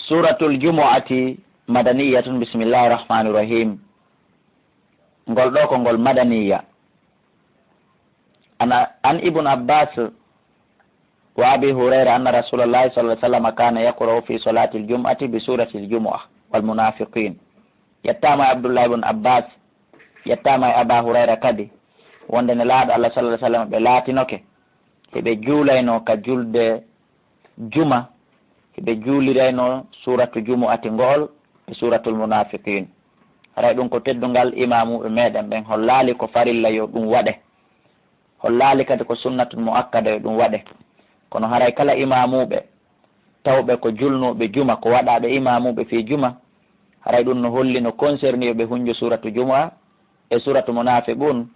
Suratul Jumu'ati madaniyatun. Bismillahir Rahmanir Rahim. Ngol ɗo ko ngol madaniya. An Ibn Abbas wa Abi Hurayra anna Rasulullah sallallahu alaihi wasallam kana yaqra'u fi salatil jum'ati bi suratil Jumu'ah wal munafiqin. Yattama Abdullah ibn Abbas, yattama Aba Hurayra kadi wonde ne laaɗo Allah sallallahu alaihi wasallam ɓe laatinoke heɓe juulayno ka julde juma, heɓe juulirayno suratu Jumu'ati ngol e suratul munafiqin. Haray ɗum ko teddungal imamuɓe meɗen ɓen hollali ko farilla yo ɗum waɗe, hollali kadi ko sunnatul muakkada yo ɗum waɗe. Kono haray kala imamuɓe tawɓe ko julnuɓe juma, ko waɗaɓe imamuɓe fi juma, haray ɗum no holli no concerni ɓe hunjo suratu Jumu'a e suratu munafiqun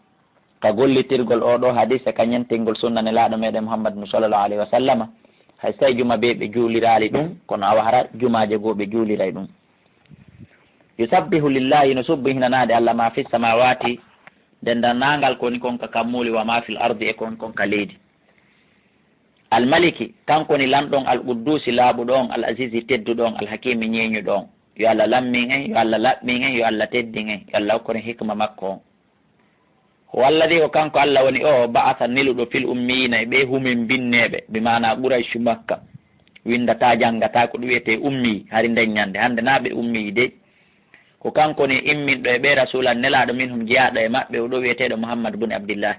ka gollitirgol oɗo hadise ka ñentingol sunna ne laaɗo meɗen Muhammad sallallahu alaihi wa sallama. Hay say juma ɓe juulirali ɗum, kono awa hara jumaje goo ɓe juuliray ɗum. Yusabbihu lillahi, no subbi hinanade Allah ma fi samawati, dendannagal koni kon ka kammuli, wa ma fil ardi e kon ka leydi. Almaliki, kankoni lamɗon, al-Quddusi laaɓuɗon, al-Azizi tedduɗon, al-Hakimi ñeñuɗon. Yo Allah lammin en, yo Allah laɓɓin en, yo Allah teddin en, yo Allah hokkone hikma makko on. Walladi o kanko Allah woni o ba'atha niluɗo fil ummiyina e ɓe humin binneɓe, bi mana Quraysh Makka, windata janggata ko ɗum wiyete ummi hari nden ñande. Hande na ɓe ummi de, ko kanko ni imminɗo e ɓe rasulan nelaɗo minhum jeyaɗo e maɓɓe, oɗo wiyeteɗo Muhammad bun Abdillah.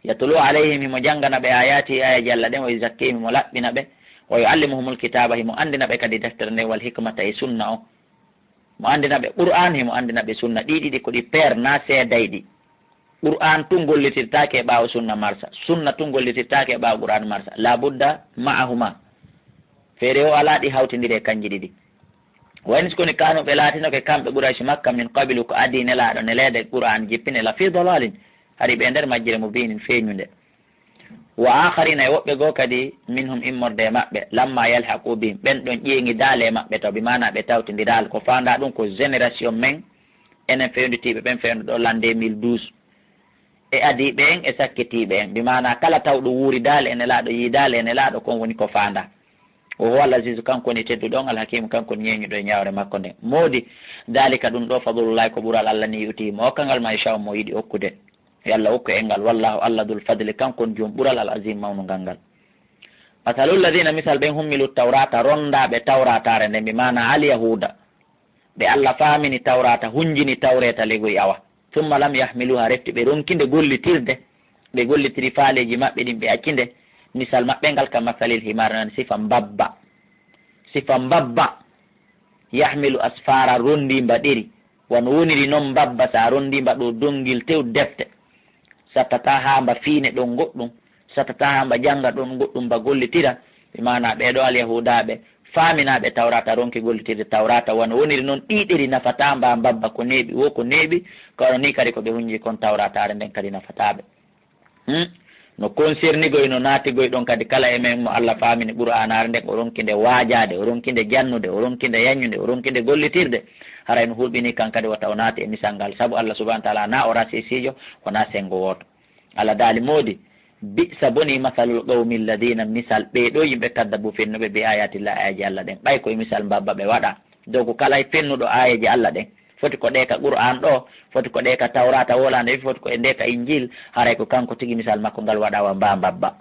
Yatulu alayhim, himo janggana ɓe ayati ayaji Allah ɗen, o yuzakkihim, himo laɓɓina ɓe, o yuallimuhumul kitaba, himo andina ɓe kadi deftere nde, wal hikmata e sunna o, mo andina ɓe Qur'an, himo andina ɓe sunna. ɗiɗiɗi ko ɗi paire na seedayɗi. Qur'an tun gollitirtake e ɓaawo sunna marsa, sunna tun gollitirtake e ɓaawo Qur'an marsa. La budda ma'ahuma, feere o ala ɗi hawtidiri e kanji ɗiɗi. Wayni skoni kanuɓe laatinoke kamɓe Quraysh Makka min qabilu ko adi nelaɗo ne leede Qur'an jippine la fi dalalin, hari ɓe nder majjire mo binin feeñude. Wa akharina e woɓɓe goo kadi minhum immorde e maɓɓe, lamma yalhaqu bihim, ɓen ɗon ƴeeŋi daale e maɓɓe taw, bi mana ɓe tawtidiral ko fanda ɗum ko génération men enen fewnditiɓe ɓen fewnduɗo l'an 2012 e adiɓe en e sakkitiɓe en, bi mana kala tawɗo wuuri daale ene laaɗo yi daale ene laaɗo kon woni ko fanda. O huwa al-Aziz, kanko ni tedduɗon, al-Hakim, kanko ni ñeñuɗo e ñawre makko nden. Moodi dalika ɗum ɗo fadlullahi, ko ɓural Allah ni yuti mo hokkangal ma insha mo yiɗi hokkude. Yalla hokku engal, wallahu Allah dul fadli, kanko jom ɓural al-azim mawnugal ngal. Masalul ladina, misal ɓen hummilu tawrata, rondaɓe tawratare nden, bi mana al yahuda ɓe Allah famini tawrata, hunjini tawreta legoy awa, summa lam yahmiluha, refti ɓe ronkinde gollitirde, ɓe gollitiri faaleji maɓɓe ɗin ɓe accinde. Misal maɓɓe ngal ka masalil himar, nan sifa mbabba, sifa mbabba yahmilu asfara, rondimba ɗiri, wono woniri noon mbabba sa rondimba ɗo dongil tew defte, sattata hamba fiine ɗon goɗɗum, sattata hamba janga ɗon goɗɗum ba gollitira. ɓe mana ɓeɗo alyahudaɓe faminaɓe tawrata, ronki gollitirde tawrata, wono woniri noon ɗiɗiri nafata mba mbabba ko neeɓi wo ko neeɓi, kono ni kadi koɓe hunji kon tawratare nden kadi nafataɓe. No concernigoy no naatigoy ɗon kadi kala e men mo Allah famini Qur'anare nden, o ronkinde waajade, o ronkinde jannude, o ronkinde yañude, o ronkinde gollitirde, haray no hulɓini kan kadi wata o naati e misal ngal, saabu Allah subhanahu wa ta'ala na o rasisijo, wona sengo woto. Allah daali moodi bisa boni masalul qawmi alladina, misal ɓeɗo yimɓe kaddabu fennuɓe bi ayatillah, ayaji Allah ɗen. ɓay koye misal mbabba ɓe waɗa dow ko kala e fennuɗo ayaji Allah ɗen, foti ko ɗeka Qur'an ɗo, foti ko ɗeka tawrata wolande, foti ko e ndeka injil, haray ko kanko tigi misal makko ngal waɗawa mbabba.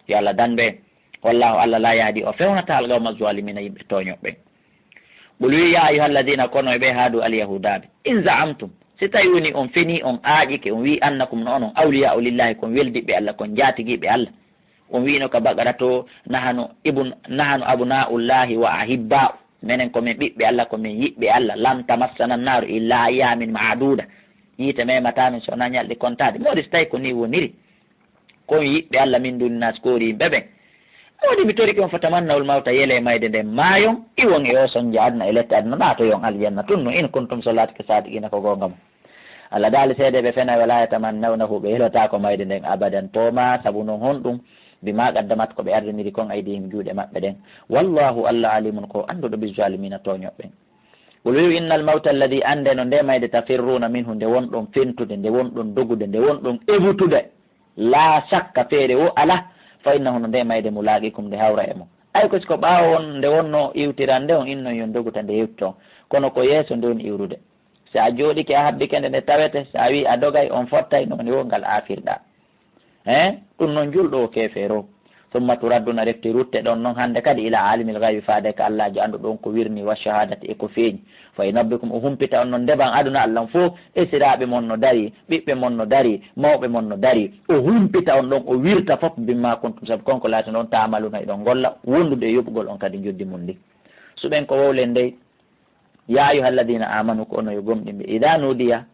Yo Allah danɓe, wallahu Allah la yahdi, o fewnata alqawma zalimina, yimɓe toñoɓe. Qul wi ya ayyuha alladina, kono e ɓe haadu alyahudaɓe, in za'amtum, si tawi woni on feni on aaƴike, on wi annakum no onon awliya'u lillahi, kon weldiɓe Allah, kon jaatigiɓe Allah, on wino ka bagara to nahanu abna'ullahi wa ahibba'u, menen komin ɓiɓɓe Allah, komin yiɓɓe Allah, lam tamassana nnaru illa ayamin ma'duda, yiite mematamin sona ñalɗi kontade. Modi so tawi ko ni woniri, kon yiɓɓe Allah min duni naskori yimɓe ɓen, modi mi toriki on fotamannawol mawta yele mayde nden maayon, iwon e o sonja aduna e lette aduna, ɗa to yon aljanna tunno in kuntum solatike sadiqina, ko gonga mo. Allah daali seedeɓe fena wala yatamannawnahu, ɓe helota ko mayde nden abadan toma, saabu noon honɗum bima qaddamat ko ɓe ardiniri kon aydihim juuɗe maɓɓe ɗen. Wallahu Allah alimun, ko anduɗo bizalimina toñoɓɓen. Qul wi innal mawta alladi, ande no nde mayde tafirruna minhu, nde wonɗon fentude, nde wonɗon dogude, nde wonɗon ebutude, la sakka feere wo ala, fa innahu no nde mayde mulaqikum, nde hawra e mo. ay ko siko ɓaawo on nde wonno iwtiran nde on inno yon doguta nde yewtito kono ko yeeso nde woni iwrude si a jooɗike a habbike nde tawete so a wi a dogay on fottay noni wo ngal afirɗa ɗum noon julɗo o keefeero summa turadduna refti rutte ɗon noon hannde kadi ila alimil gaybi faade ka allahjo anndu ɗon ko wirni wa shahadati e ko feeñi fa nabbikum o humpita on noon ndeɓan aduna allah fof esiraɓe mon no dari ɓiɓɓe mon no dari mawɓe mon no dari o humpita on ɗon o wirta fof bimma kuntum saabu konko laati noon tamaluna eɗon golla wondude e yoɓugol on kadi joddi mum ndi suɓen ko wowlen ndey ya ayuha alladina amanu ko ono yo gomɗimɓe ida nudiya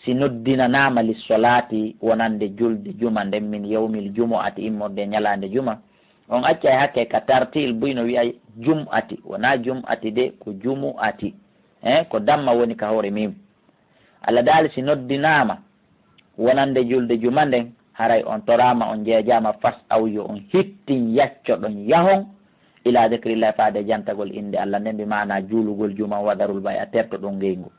si noddinanama lissolati wonande julde juma nden min yawmil jumu'ati immorde ñalande juma on acca e hakke ka tartil buyno wiya jum'ati wona jum'ati de ko jumu'ati ko damma woni ka hoore mim allah daali si noddinama wonande julde juma nden haray on torama on jeejama fas awyo on hittin yacco ɗon yahon ila dicrillah faade jantagol inde allah nden mbi mana juulugol juma wadarul bay a terto ɗon ngeygu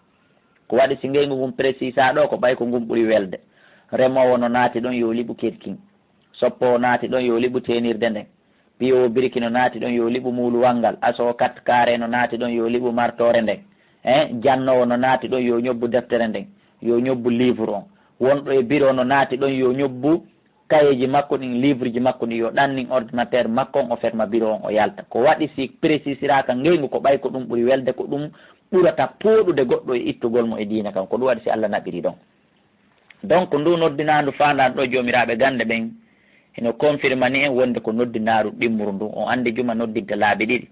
ko waɗi si ngeygu ngum précisa ɗo ko ɓay ko ngum ɓuuri welde remowo no naati ɗon yo liɓu ketkin soppo naati ɗon yo liɓu tenirde nden piyowo biriki no naati ɗon yo liɓu muuluwal ngal aso kat kaare no naati ɗon yo liɓu martore nden jannowo no naati ɗon yo ñobbu deftere nden yo ñobbu livre on wonɗo e bureau no naati ɗon yo ñobbu kayeji makko ɗin livre ji makko ɗin yo ɗannin ordinateur makko on o ferma bureau on o yalta ko waɗi si précisiraka ngeygu ko ɓay ko ɗum ɓuuri welde ko ɗum ɓurata pooɗude goɗɗo e ittugol mo e diina kam ko ɗum waɗi si allah naɓiri ɗon donc ndu noddinandu fandan ɗo jomiraɓe gande ɓen eno confirme ni en wonde ko noddinaru ɗimmuru ndu on andi juma noddidde laabi ɗiɗi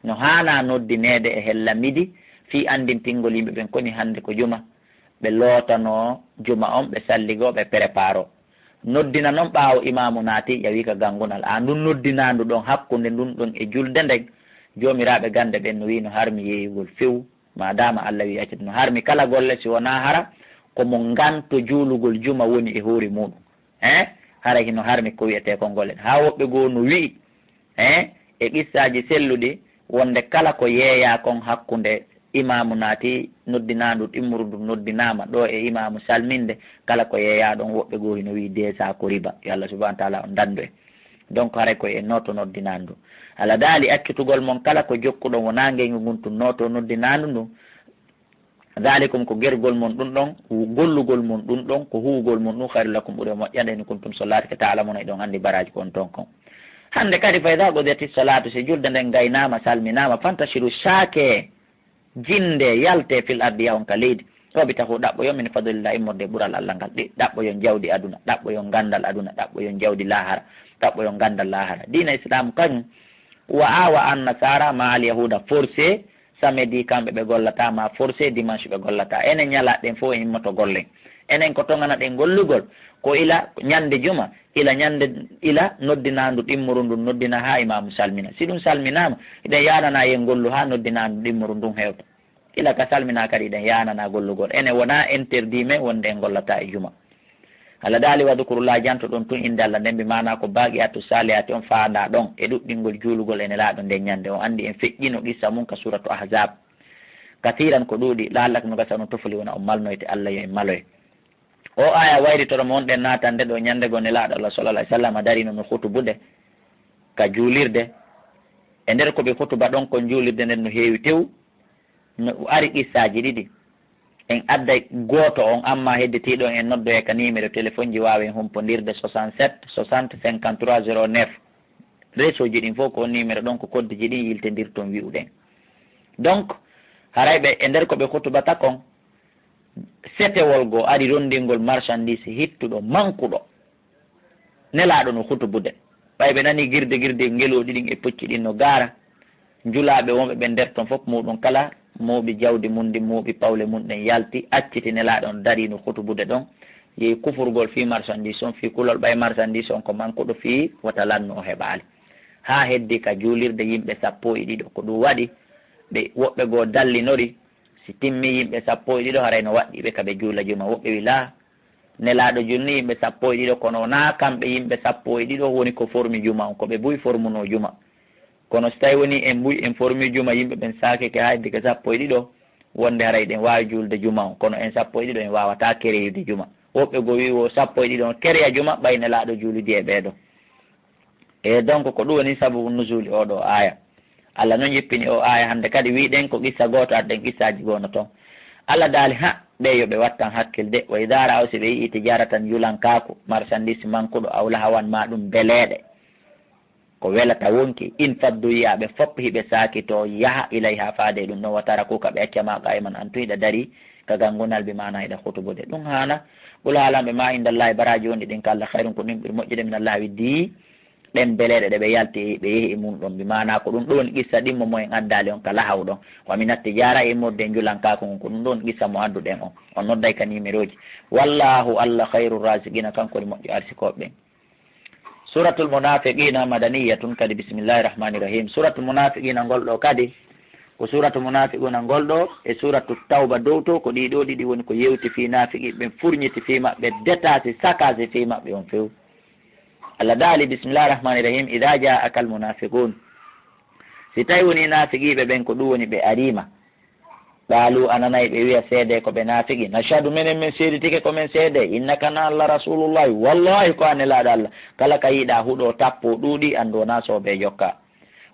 no hana noddinede e hella midi fi andintingol yimɓe ɓen koni hande ko juma ɓe lootano juma on ɓe salligo ɓe préparo noddina noon ɓaawo imamu naati ƴawi ka gangunal a ndun noddinandu ɗon hakkude ndun ɗon e julde nden jomiraɓe gande ɓen no wi no harmi yeeyugol few madama allah wi accata no harmi kala golle si wona hara komo nganto juulugol juma woni e hoori muɗum hara hino harmi ko wiyete ko ngolen ha woɓɓe goo no wi'i e qissaji selluɗi wonde kala ko yeeya kon hakkude imamu naati noddinandu ɗimmuru ndu noddinama ɗo e imamu salminde kala ko yeeya ɗon woɓɓe goo hino wi desa ko riba yo allah subahana taala on dandu en donc haray koye e noto noddinandu ala daali accutugol mon kala ko jokkuɗon wona ngeygu ngun tun noto noddinandu ndu dalikum ko gergol mon ɗum ɗon gollugol mon ɗum ɗon ko huugol mon ɗum hayru lakum ɓuuri moƴƴande ni kuntum solati ko taalamuna e ɗon andi baraji kon ton kon hande kadi fayda godeti salatu si julde nden gaynama salminama fantashiru saake jinde yalte fil ardi yawon ka leydi toɓi tahu ɗaɓɓoyon min fadlillah immorde ɓuural allah ngal ɗi ɗaɓɓoyon jawdi aduna ɗaɓɓoyon gandal aduna ɗaɓɓoyon jawdi lahara ɗaɓɓoyon gandal lahara dina islam kañum wa awa an nasara ma al yahuda forcé samedi kamɓe ɓe gollata ma forcé dimanche ɓe gollata enen ñalaɗen fof en immoto gollen enen ko tongana ɗen gollugol ko ila ñande juma ila noddinandu ɗimmuru ndun noddina ha imamu salmina si ɗum salminama eɗen yanana yen gollu ha noddinandu ɗimmuru ndun hewta ila ka salmina kadi eɗen yanana gollugol ene wona interdit men wonde en gollata e juma allah daali wadukurullah janto ɗon tun inde allah nden mbi mana ko baaqi attu salihati on faanda ɗon e ɗuɗɗingol juulugol ene laaɗo nden ñande on andi en feƴƴino qissa mum ka suratu ahzab kathiran ko ɗuuɗi laalak no gasa no tofoli wona o malnoyte allah yo en maloye o aya wayritoɗo mo wonɗen natande ɗo ñande go ne laaɗo allah sallallah alih sallam a darino no hutubude ka juulirde e nder koɓe hutuba ɗon kon juulirde nden no heewi tew no ari qissaji ɗiɗi en adda gooto on amma hedditiɗo en noddoye ka numéro téléphone ji wawen humpodirde 67 60 53 09 réseau ji ɗin fof ko numéro ɗon ko kodde ji ɗin yiltedir toon wi'uɗen donc harayɓe e nder koɓe hutubata kon setewol goo ari rondingol marchandise hittuɗo mankuɗo nelaɗo no hutubude ɓayɓe nani girde ngeloɗi ɗin e pocci ɗin no gaara julaɓe wonɓe ɓe nder toon fof muɗum kala muuɓi jawdi mum ndi muuɓi pawle mum ɗen yalti acciti nelaɗon dari no hutubude ɗon yehi kufurgol fi marchandise on fi kulol ɓay marchandise on ko mankuɗo fi wata lanno o heɓali ha heddi ka juulirde yimɓe 12 ko ɗum waɗi ɓe woɓɓe goo dallinori si timmi yimɓe 12 harayno waɗɗiɓe kaɓe juula juma woɓɓe wi la nelaɗo junni yimɓe 12 kono na kamɓe yimɓe 12 woni ko formi juma on koɓe buy formuno juma kono so tawi woni en ɓuy en formi juma yimɓe ɓen sakeke ha heddi ko 12 wonde haray ɗen wawi julde juma on kono en 12 en wawata kereyude juma woɓɓe go wi o 12 on kereya juma ɓay nelaɗo juulidi e ɓeeɗo e donc ko ɗum woni sababu nusuli oɗo aya. Allah noon jippini o aya hande kadi wiɗen ko qissa goto adden qissaji gono toon. Allah daali ha ɓe yoɓe wattan hakkilde wa idha ra'aw si ɓe yii tijaratan yulankaku marchandise mankuɗo awla hawan ma ɗum beleɗe ko welata wonki in faddu yiyaɓe fopp hiɓe sakito yaha ilayha faade ɗum ɗon watara kuka ɓe accama qayman an tuyiɗa dari ka gangunal ɓe mana hiɗa hutubude ɗum hana ɓul haalaɓe ma indallahi baraji wonɗi ɗin ka Allah hayrun ko ɗum ɓuri moƴƴude min Allah widdi ɗen beleɗe ɗe ɓe yalti ɓe yeehi e mum ɗon bi mana ko ɗum ɗon qissa ɗimmo moyen addali on kala hawɗon wa minatti jara e modde julankako on ko ɗum ɗon qissa mo adduɗen on nodday ka numéro ji wallahu Allah khairu rasiqina kanko woni moƴƴo arsikoɓe ɓen. suratul munafiqina madaniyatun kadi bisimillahi rahmani rahim. suratul munafiqina ngolɗo kadi ko suratul munafiquna ngolɗo e suratul tawba dow to ko ɗiɗo ɗiɗi woni ko yewti fi nafiqi ɓen furñiti fi maɓɓe détasi sakasi fi maɓɓe on few. Allah daali bisimillahi rahmani rahim idha ja'aka al munafiqun si tawi woni nafiqiɓe ɓen ko ɗum woni ɓe arima qaalu ananayi ɓe wiya seede ko ɓe nafiqi nashhadu minen min seeditike komin seede innaka na Allah rasulullahi wallahi ko anelaɗo Allah kala ka yiiɗa huuɗo tappo ɗuuɗi andu wona soɓe jokka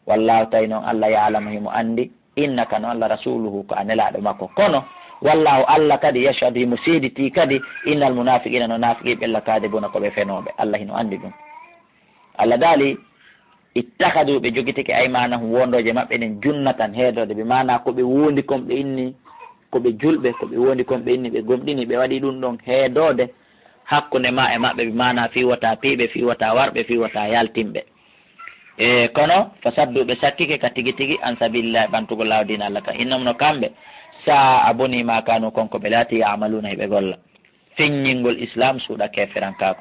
wallahu tawi noon Allah ya'lamu himo andi innaka no Allah rasuluhu ko anelaɗo makko kono wallahu Allah kadi yashhadu himo seediti kadi innal munafiqina no nafiqi ɓella kadibuna koɓe fenoɓe Allah hino andi ɗum. Allah daali ittahadu ɓe jogitike aymanahum wondoje maɓɓe ɗen junnatan heedode ɓe mana koɓe wondi komɓe inni koɓe julɓe koɓe wondi komɓe inni ɓe gomɗini ɓe waɗi ɗum ɗon heedode hakkunde ma e maɓɓe ɓe mana fiwata piiɓe fiwata warɓe fiwata yaltimɓe e kono fasaddu ɓe sakkike ka tigi tigi an sabilillahi ɓantugo lawdina Allah ka innam no kamɓe sa aboni ma kanu konko ɓe laati yamaluna heɓe golla feññingol islam suuɗa keferankako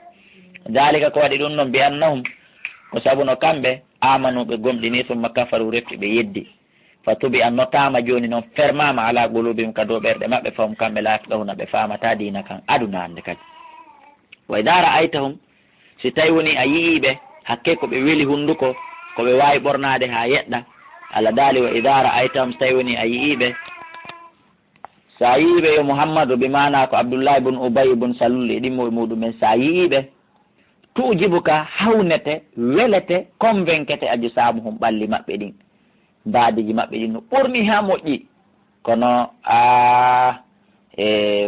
dalika ko waɗi ɗum ɗon mbi annahum ko sabu no kamɓe amanuɓe gomɗini tumma kafaru refti ɓe yeddi fa tubi an notama joni noon fermama ala qulubihim ka dow ɓerɗe maɓɓe fawm kamɓe laafiɗahuna ɓe famata dina kan aduna hande kadi wa idha ra'aytahum si tawi woni a yiiɓe hakke ko ɓe weeli hunduko ko ɓe wawi ɓornade ha yeɗɗa Allah daali wa idha ra'aytahum so tawi woni a yiiɓe sa yiiɓe yo Muhammadu bi mana ko Abdoullahi bun Ubay bun Salul e ɗimmoɓe muɗumen sa yiiɓe tuujibuka hawnete welete convaincete aju samuhum ɓalli maɓɓe ɗin baadiji maɓɓe ɗin no ɓurni ha moƴƴi kono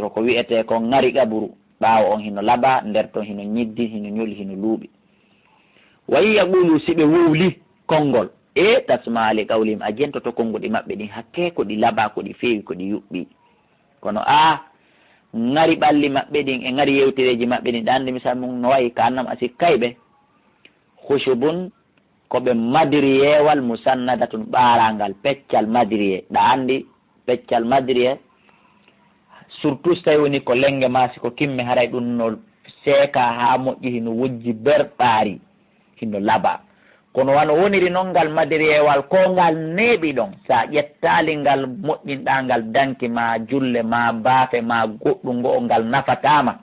koko wiyete ko ngari ƙaburu ɓaawo on hino laɓa nder ton hino ñiddi hino ñoli hino luuɓi wayi yaqulu si ɓe wowli konngol e tasmali qawlihim a jentoto konnguɗi maɓɓe ɗin hakke ko ɗi laɓa ko ɗi feewi ko ɗi yuɓɓi kono ngari ɓalli maɓɓe ɗin e ngari yewtereji maɓɓe ɗin ɗa andi misal mum no wayi ka annam asi kayɓe hushubun koɓe madriyewal musannadatun ɓarangal peccal madriye ɗa andi peccal madriye surtout so tawi woni ko lenge masi ko kimme haray ɗum no seeka ha moƴƴi hino wujji berɓaari hino laɓa kono wano woniri noon ngal madiriyewal ko ngal neeɓi ɗon sa ƴettali ngal moƴƴinɗa ngal danki ma julle ma baafe ma goɗɗum ngo ngal nafatama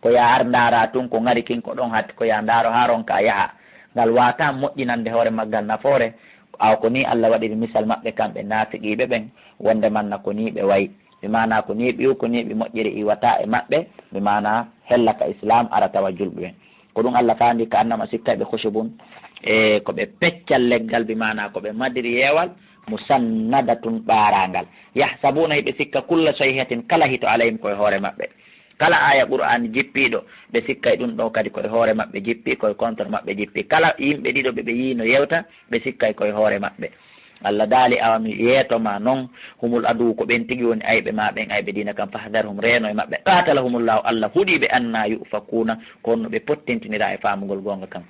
ko ya ar ndara tun ko ngari kinko ɗon hatti ko ya ndaro haron ka yaha ngal wata moƴƴinande hoore maggal nafoore aw ko ni Allah waɗiri misal maɓɓe kamɓe naafiqiɓe ɓen wonde manna ko ni ɓe wayi mi mana ko ni ɓiw ko ni ɓe moƴƴiri iwata e maɓɓe mi mana hellaka islam ara tawa julɓe ɓen ko ɗum Allah fandi ka annama sikkaɓe hushubun e ko ɓe peccal leggal bi mana ko ɓe madiri yewal musannadatun ɓarangal yahsabuna hiɓe sikka kulla sayhatin kala hito alayhim koye hoore maɓɓe kala aya qur'an jippiɗo ɓe sikkay ɗum ɗo kadi koye hoore maɓɓe jippi koye contre maɓɓe jippi kala yimɓe ɗiɗo ɓe yiino yewta ɓe sikkay koye hoore maɓɓe Allah daali awami yeetoma noon humul adu ko ɓen tigi woni ayɓe ma ɓen ayɓe dina kam fahdarhum reeno e maɓɓe qatalahumullahu Allah huuɗiɓe anna yufakuna kono ɓe pottintinira e famugol gonga kam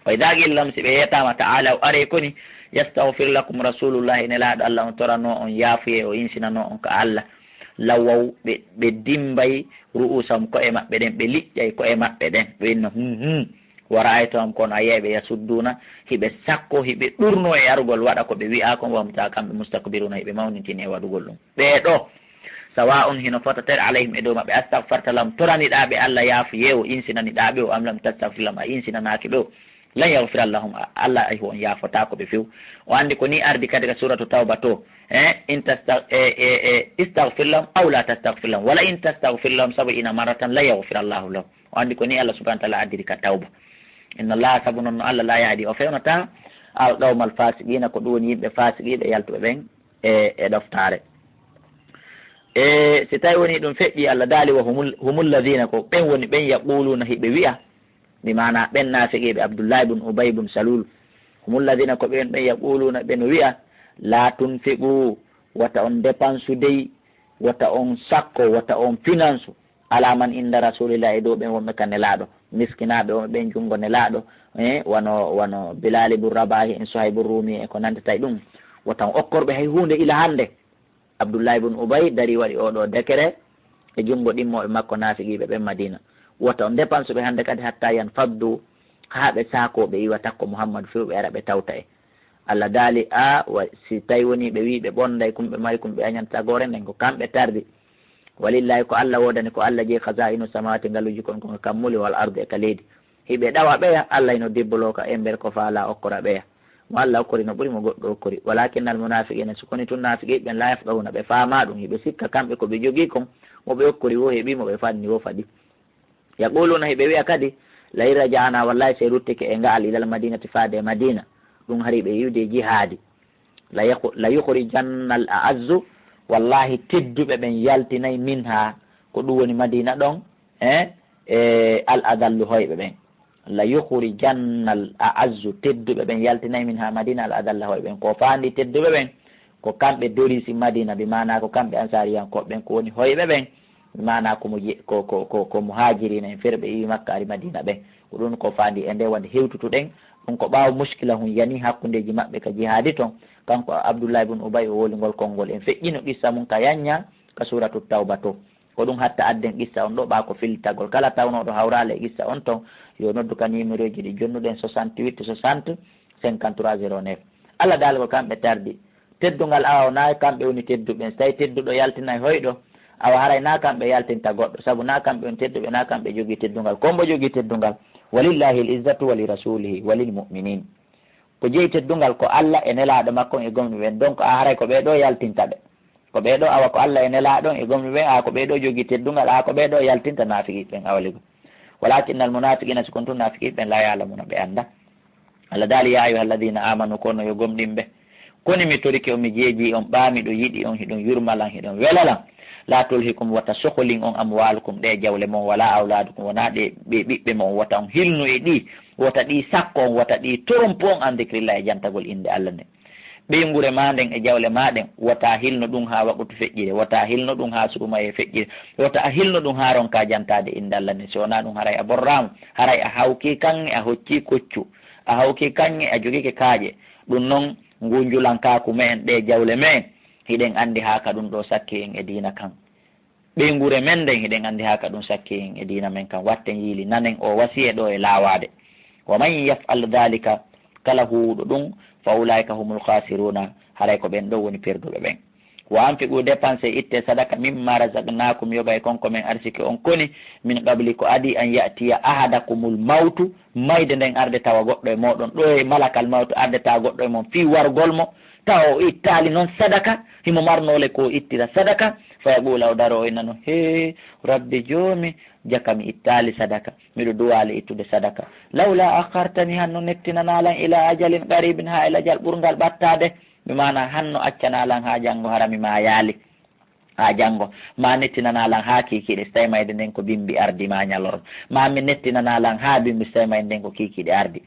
wa idha qila lahum si ɓe yetama ta'ala are koni yastaghfir lakum rasulullahi nelaɗo Allah on torano on yaafuye o insinano on ka Allah lawaw ɓe dimbay ru'usam ko e maɓɓe ɗen ɓe liƴƴay ko e maɓɓe ɗen ɓe winno wara aytoam kono a yeeɓe yasudduna hiɓe sakko hiɓe ɗurno e yarugol waɗa ko ɓe wi'a ko wamta kamɓe mustakbiruna hiɓe mawnitini e waɗugol ɗum ɓeeɗo sawa on hino fotatere alayhim e dow maɓɓe astahfarta lam toraniɗaɓe Allah yaafu yewo insinaniɗaɓe o am lam tastahfir lam a insinanaki ɓe o lan yahfira lahum Allah ay on yaafota ko ɓe few o andi ko ni ardi kadi ka suratu tawba to in istahfir lahum aw la tastahfir lahum wala in tastahfir lahum 70 maratan la yahfir Allahu lahum o andi ko ni Allah subhanahu wa ta'ala addiri ka tawba inna allaha sabu noon no Allah la yahdi o fewnata al qawmal fasiqina ko ɗum woni yimɓe fasiqiɓe yaltuɓe ɓen e ɗoftare. Si tawi woni ɗum feƴƴi Allah daali wa humul ladina ko ɓen woni ɓen yaquluna hiɓe wiya mi mana ɓen nafiqiɓe Abdullah ibn Ubay ibn Salul. humul ladina ko ɓen yaquluna ɓen wiya la tunfiqu wata on dépense dey wata on sakko wata on finance ala man inda rasulillahi ɗo ɓen wonɓe ka nelaɗo miskinaɓe wonɓe ɓen jungo nelaɗo wono Bilal ibn Rabah en Suhayb Rumi e ko nandata ɗum wata on okkorɓe hay hunde ila hande. Abdullah ibn Ubay dari waɗi oɗo décret e jungo ɗimmoɓe makko nafiqiɓe ɓen Madina wata on dépense ɓe hande kadi hatta yan faddu ha ɓe sakoɓe iwa takko Muhammadu few ɓe ara ɓe tawta e Allah daali si tawi woni ɓe wi ɓe ɓonday kumɓe mari kumɓe añanta gore nden ko kamɓe tardi walillahi ko Allah wodani ko Allah jeeyi khaza'inu samawati ngaluji kon ko kammuli wal ardu e ka leydi hiɓe ɗawa ɓeya Allah ino dibboloka e nder ko faala okkora ɓeya mo Allah okkori no ɓuuri mo goɗɗo okkori walakin al munafiqina so koni tun nafiqi ɓen la yafqahuna ɓe faama ɗum hiɓe sikka kamɓe ko ɓe jogui kon moɓe okkori wo heeɓi moɓe fanni wo faɗi yaquluna hiɓe wiya kadi la in raja'ana wallahi se ruttike e ngaal ilal madinati faade Madina ɗum hari ɓe yiwde jihadi la yukhrijanna al a'azzu wallahi tedduɓe ɓen yaltinayi min ha ko ɗum woni Madina ɗon al adallu hoyɓe ɓen la yukhrijanna al a'azzu tedduɓe ɓen yaltinayi min ha Madina al adalla hoyɓe ɓen ko fandi tedduɓe ɓen ko kamɓe dorisi Madina bi mana ko kamɓe ansariyankoɓe ɓen ko woni hoyɓe ɓen bi mana ko muhajirina en ferɓe yi Makka ari Madina ɓen ko ɗum ko fandi e nde wonde hewtutuɗen ɗum ko ɓaawo muskila hun yani hakkundeji maɓɓe ka jihadi ton kanko Abdullah ibn Ubay o wolingol konngol en feƴƴino qissa mum ka yanña ka suratu tawba to ko ɗum hatta adden qissa on ɗo ɓa ko filtagol kala tawnoɗo hawrale qissa on ton yo noddu ka numéro ji ɗi jonnuɗen 68 60 53 09 Allah dal ko kamɓe tardi teddungal awa na kamɓe woni tedduɓe so tawi tedduɗo yaltina hoyɗo awa haray na kamɓe yaltinta goɗɗo saabu na kamɓe woni tedduɓe na kamɓe jogui teddungal kombo jogui teddungal walillahi l izzatu wa li rasulihi wa lil mu'minin ko jeeyi teddungal ko Allah e nelaɗo makko e gomɓe ɓen donc a haray ko ɓeɗo yaltinta ɓe ko ɓeɗo awa ko Allah e nelaɗon e gomɓe ɓen a ko ɓeɗo jogui teddungal a ko ɓeɗo yaltinta nafiqi ɓen awaligo walakinna al munafiqina sikon tun nafiqi ɓen la ya'lamuna ɓe anda Allah daali ya ayyuha alladhina amanu kono yo gomɗinɓe koni mi toriki on mi jeeji on ɓaamiɗo yiɗi on hiɗon yurmalan hiɗon welalan la tulhikum wata sohlin on amwalukum ɗe jawle mon wala awladukum wona ɗe ɓe ɓiɓɓe mon wata on hilnu e ɗi wata ɗi sakko on wata ɗi torompo on an dicrillah e jantagol inde Allah nde ɓeygure ma nden e jawle maɗen wata hilno ɗum ha waɓutu feƴƴire wata hilno ɗum ha suumaye feƴƴire wata hilno ɗum ha ronka jantade inde Allah nde so wona ɗum haray a borrama haray a hawki kanŋe a hocci koccu a hawki kanŋe a jogike kaaƴe ɗum noon ngunjulankaku me en ɗe jawle me en hiɗen andi ha ka ɗum ɗo sakki en e dina kan ɓeygure men nden hiɗen andi ha ka ɗum sakki en e dina men kan watten yiili nanen o wasiye ɗo e lawade wa man yaf'al dhalika kala huuɗo ɗum fa ulaika humul khasiruna haray ko ɓen ɗo woni perduɓe ɓen wa anfiqu dépense itte sadaka mimma razaqnakum yoɓa e konko men arsiki on koni min qabli ko adi an ya'tiya ahadakumul mawtu mayde nden arde tawa goɗɗo e moɗon ɗo e malakal mawtu arde tawa goɗɗo e mon fi wargol mo tawa o ittali noon sadaka himo marnole ko ittira sadaka fa yaqula o daro o innano he rabbi joomi jakami ittali sadaka miɗo duwali ittude sadaka lawla akhartani hanno nettinanalan ila ajalin qaribin ha ila jal ɓurgal ɓattade mi mana hanno accanalan ha janggo harami ma yaali ha janggo ma nettinanalan ha kikiɗe so tawi mayde nden ko bimbi ardi ma ñalor ma mi nettinanalan ha bimbi so tawi mayde nden ko kikiɗe ardi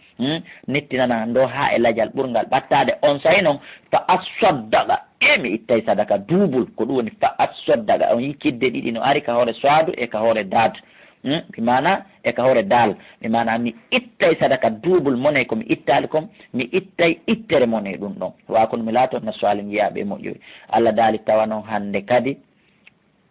nettinana ndo ha e lajal ɓurgal ɓattade on sayi noon fa asoddaga mi ittay sadaka duubul ko ɗum woni fa asoddaga on yikkidde ɗiɗi no ari ka hoore soadu e ka hoore dad mi mana e ka hoore dal mi mana mi ittay sadaka duubul mone komi ittali kom mi ittay ittere mone ɗum ɗon wa kono mi laato no soali jiyaɓe moƴƴoy Allah daali tawa noon hande kadi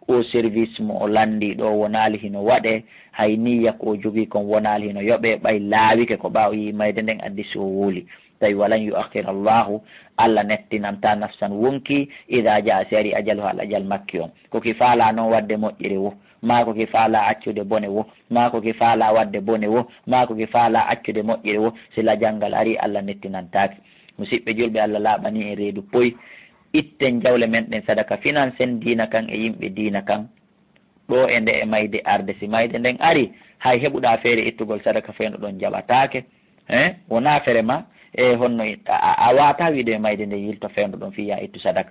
o service mo o landi ɗo wonali hino waɗe hay niya ko jogui kon wonali hino yoɓe ɓay laawike ko ɓaw yi mayde nden addi so wuuli tawi walan yuakhira Allahu Allah nettinanta nafsan wonki ida jaa si ari ajaluha al ajal makki on koki faala noon wadde moƴƴiri wo ma koki faala accude bone wo ma koki faala wadde bone wo ma koki faala accude moƴƴiri wo sila janggal ari Allah nettinantaki musidɓe julɓe Allah laaɓani e reedu poy itten jawle men ɗen sadaka financen diina kan e yimɓe diina kan ɗo e nde e mayde arde. Si mayde nden ari hay heɓuɗa feere ittugol sadaka feno ɗon jaɓatake wona fere ma e honno a wata wiide e mayde nde yilto fendo ɗon fiya ittu sadaka.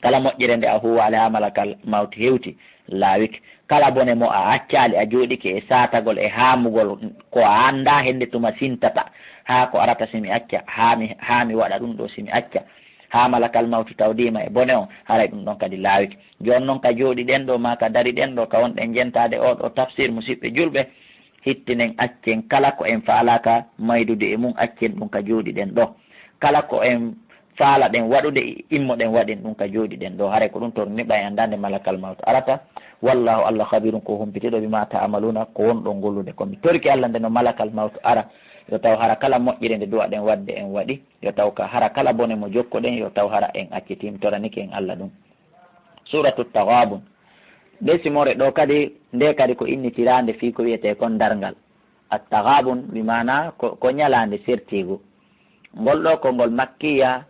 kala moƴƴere nde a huwa ala malakal mawti hewti laawike. kala bone mo a accali a jooɗike e satagol e haamugol ko a anda hende tuma sintata ha ko arata simi acca haami waɗa ɗum ɗo simi acca ha malakal mawti tawdima e bone on haray ɗum ɗon kadi laawike. joni noon ka jooɗi ɗen ɗo ma ka dari ɗen ɗo ka wonɗen jentade oɗo tafsir musidɓe julɓe hittinen accen kala ko en faalaka maydude e mum accen ɗum ka jooɗi ɗen ɗo. kala ko en faala ɗen waɗude immo ɗen waɗen ɗum ka jooɗi ɗen ɗo haray ko ɗum to niɓa e andande malakal mawto arata. wallahu allah habirum ko humpitiɗo bima ta'amaluna ko wonɗo gollude komi torki allah nde no malakal mawto ara yo taw hara kala moƴƴire nde duwa ɗen wadde en waɗi yo taw ka hara kala bone mo jokko ɗen yo taw hara en accitim toraniki en allah ɗum. suratu taghabun nde simore ɗo kadi nde kadi ko innitirande fi ko wiyete kon dargal at-taghabun bimana ko ñalande sertigo ngol ɗo ko ngol makkiya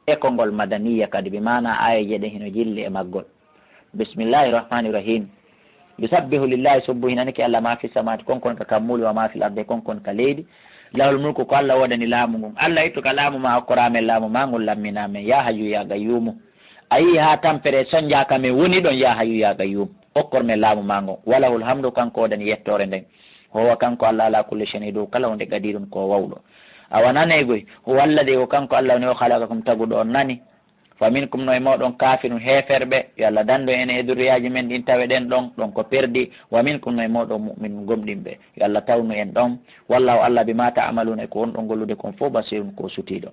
e ko ngol madaniya kadi bimana ayeje ɗen hino jilli e maggol. bismillahi rahmani rahim yusabbihu lillahi subbu hinaniki allah ma fi samati konkon ka kammuli wa ma fil ardi konkon ka leydi lahul mulku ko allah waɗani laamu ngun allah ittu ka laamu ma okkoramen laamu ma ngol lamminamen ya hayyu ya gayyumu ayi ha tampere soñjaka men woni ɗon ya hayyu ya gayyum okkormen laamu ma ngon walahul hamdu kanko waɗani yettore nden howa kanko allah ala kulli shay'in dow kala wonde gadi ɗum ko wawɗo awa nanegoy wallade o kanko allah woni o halakakum taguɗo on nani faminkum no e mawɗon kafirun heferɓe yo allah dando en e duriyaji men ɗin tawe ɗen ɗon ko perdi wa minkum no e mawɗon mu'min gomɗinɓe yo allah tawnu en ɗon wallahu allah bima ta'amaluna ko wonɗon gollude kon fof basirun ko sutiɗo.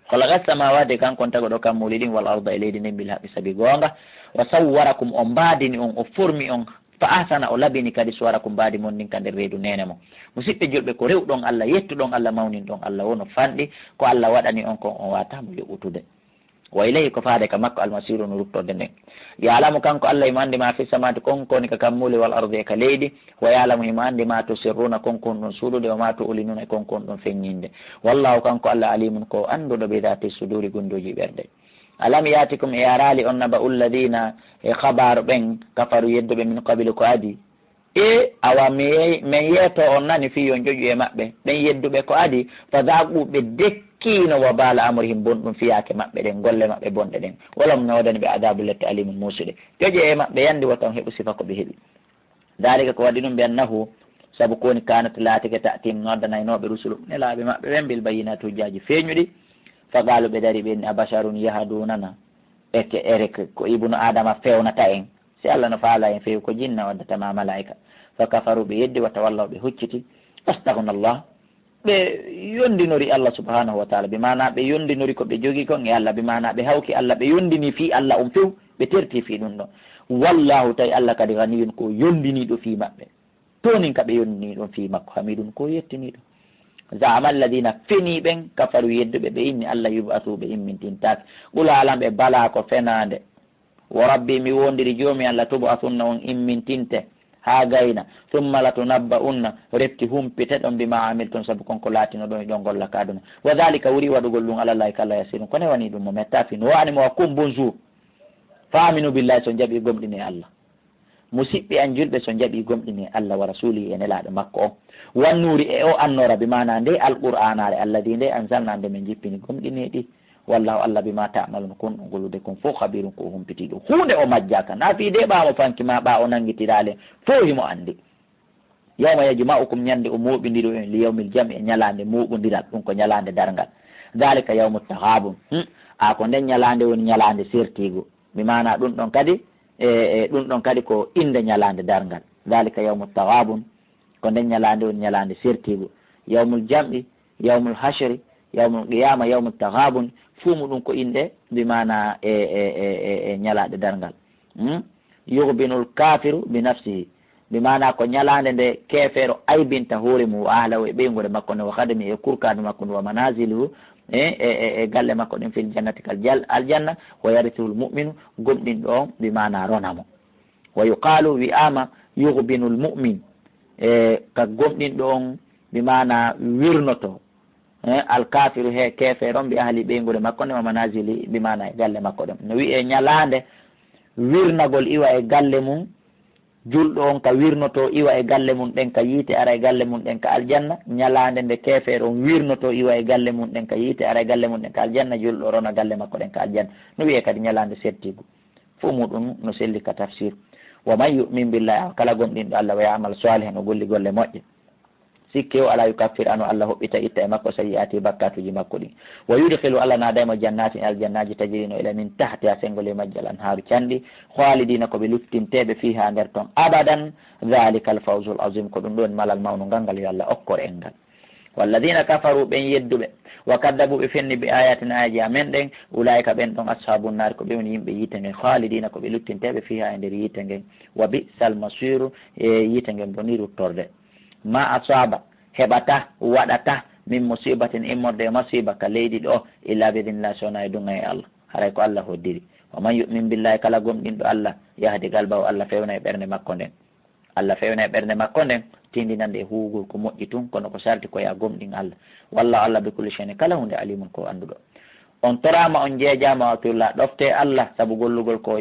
khalaqa samawati kankon tagoɗo kammuli ɗin wal arda e leydi nden bil haqqi saabi gonga wa sawwarakum o mbadini on o formi on fa ahsana o labini kadi suwarakum mbadi mon ndin ka nder reedu nene mo musidɓe julɓe ko rewɗon allah yettuɗon allah mawnin ɗon allah wono fanɗi ko allah waɗani on kon on watamo yoɓutude wa ilayhi ko faade ka makko almasiru no ruttorde nden yalamu kanko allah imo andi ma fi samati konkoni ka kammuli wal ardi e ka leydi wa yalamu imo andi ma to sirruna konkon ɗon suuɗude wa ma to ulinuna e konkon ɗon feññinde wallahu kanko allah alimun ko anduɗo ɓe dati suduri gundoji ɓerɗe. alam yatikum e yarali on naba ulladina e habaru ɓen kafaru yedduɓe min qabili ko adi e awa min yeeto on nani fi yon joƴu e maɓɓe ɓen yedduɓe ko adi fa daquɓe dekkino wa bala amrihim bonɗum fiyake maɓɓe ɗen golle maɓɓe bonɗe ɗen walam nawdani ɓe adabu lette alimun musuɗe joƴe e maɓɓe yandi watan heɓu sifa ko ɓe heeɓi dalika ko waɗi ɗum ɓe annahu saabu koni kanat latike tatim noddanaynoɓe rusulu nelaɓe maɓɓe ɓen bil bayinati hujjaji feeñuɗi fagalu ɓe dari ɓenni abasharun yahadunana eke ere ko ibnu adama fewnata en si allah no faala en fewi ko jinna waddatama malaika fa kafaru ɓe yeddi wa tawallaw ɓe hucciti astaghunallah ɓe yondinori allah subhanahu wa taala bimana ɓe yondinori ko ɓe jogui kon e allah bimana ɓe hawki allah ɓe yondini fi allah on few ɓe terti fi ɗum ɗon wallahu tawi allah kadi ganiyun ko yondiniɗo fi maɓɓe tonin ka ɓe yondini ɗon fi makko hamidun ko yettiniɗo zama alladina feniɓen kafaru yedduɓe ɓe inni allah yubatuɓe immintintake ɓula alam ɓe bala ko fenade wo rabbi mi wondiri joomi allah tubatunna on immintinte ha gayna summa latunabba unna refti humpite ɗon mbima amilton saabu konko laatino ɗon ɗon golla kaduna wa dhalika wuri waɗugol ɗum alallahi kala yasirum kone wani ɗum mo metta fin wani mo wakkum bonjour faminu billahi so jaaɓi gomɗini allah musidɓe an julɓe so jaaɓi gomɗini allah wa rasuli e nelaɗo makko o wannuri e o annora bimana nde alqur'anare alladi nde anzalna nde min jippini gomɗini ɗi wallahu allah bima ta'malun kun ɗo gollude kon fof habirum ko humpitiɗo hunde o majjaka na fi de ɓaamo fanki ma ɓa o nanguitirale fo himo andi yawma yajma'ukum ñande o muɓidiɗo en li yawmil jami e ñalande muɓodiral ɗum ko ñalande dargal dalika yawmu taghabun a ko nden ñalande woni ñalande sertigo bimana ɗum ɗon kadi e ɗum ɗon kadi ko inde ñalande dargal dalika yawmu taghabun ko nden ñalande woni ñalande sertigo yawmul jam'i yawmul hashri yawmul qiyama yawmu taghabun fumu ɗum ko inde bimana e ñalaɗe dargal yuhbinul kafiru bi nafsihi bimana ko ñalande nde kefeero aybinta hoore mum ahla e ɓeygore makko nde wa hadami e kurkade makko nde wa manasiluhu e galle makko ɗen fil jannati kal aljanna wa yarithul mu'minu gomɗin ɗo bimana ronamo wa yuqalu wi'ama yuhbinul mu'min ka gomɗin ɗon bimana wirnoto alkafiru he kefeeron mbi ahli ɓeygure makko nde wa manasili bimana e galle makko ɗen no wiye ñalande wirnagol iwa e galle mum julɗo on ka wirnoto iwa e galle mum ɗen ka yiite ara e galle mum ɗen ka aljanna. ñalande nde keefeere on wirnoto iwa e galle mum ɗen ka yiite ara e galle mum ɗen ka aljanna. julɗo rona galle makko ɗen ka aljanna. no wiye kadi ñalande settigo fo muɗum no selli ka tafsir. wa man yumin billahi kala gomɗinɗo Allah wa yamal salihan no golli golle moƴƴe sikke o ala yukaffir ano Allah hoɓɓita itta e makko sayiati bakkatuji makko ɗin. wa yudkhilu Allah naadaymo jannatin aljannaji tajirino ila min tahti ha sengole majjal an haaru canɗi khalidina koɓe luftinteɓe fi ha nder toon abadan dhalika al fawzu l azim ko ɗum ɗon malal mawno ngal yo Allah okkor en ngal. walladina kafaru ɓen yedduɓe wa kaddabu ɓe fenni bi ayatina ayaji amen ɗen ulaika ɓen ɗon ashabu nar ko ɓe woni yimɓe yiite ngen khalidina koɓe luftinteɓe fi ha e nder yiite ngen wa bisal masiru e yiite ngen boni ruttorde. ma asaba heɓata waɗata min musibatin immorde masiba ka leydi ɗo illa bidinillah sona e dunga e Allah haray ko Allah hoddiri. wa man yumin billahi kala gomɗinɗo Allah yahdi galbawo Allah fewna e ɓernde makko nden. Allah fewna e ɓernde makko nden tindinande e huugol ko moƴƴi tun kono ko sarti ko ya gomɗin Allah. wallahu Allah be kulli shay'in kala hunde alimun ko anduɗo. on torama on jeejama watullah ɗofte Allah saabu gollugol ko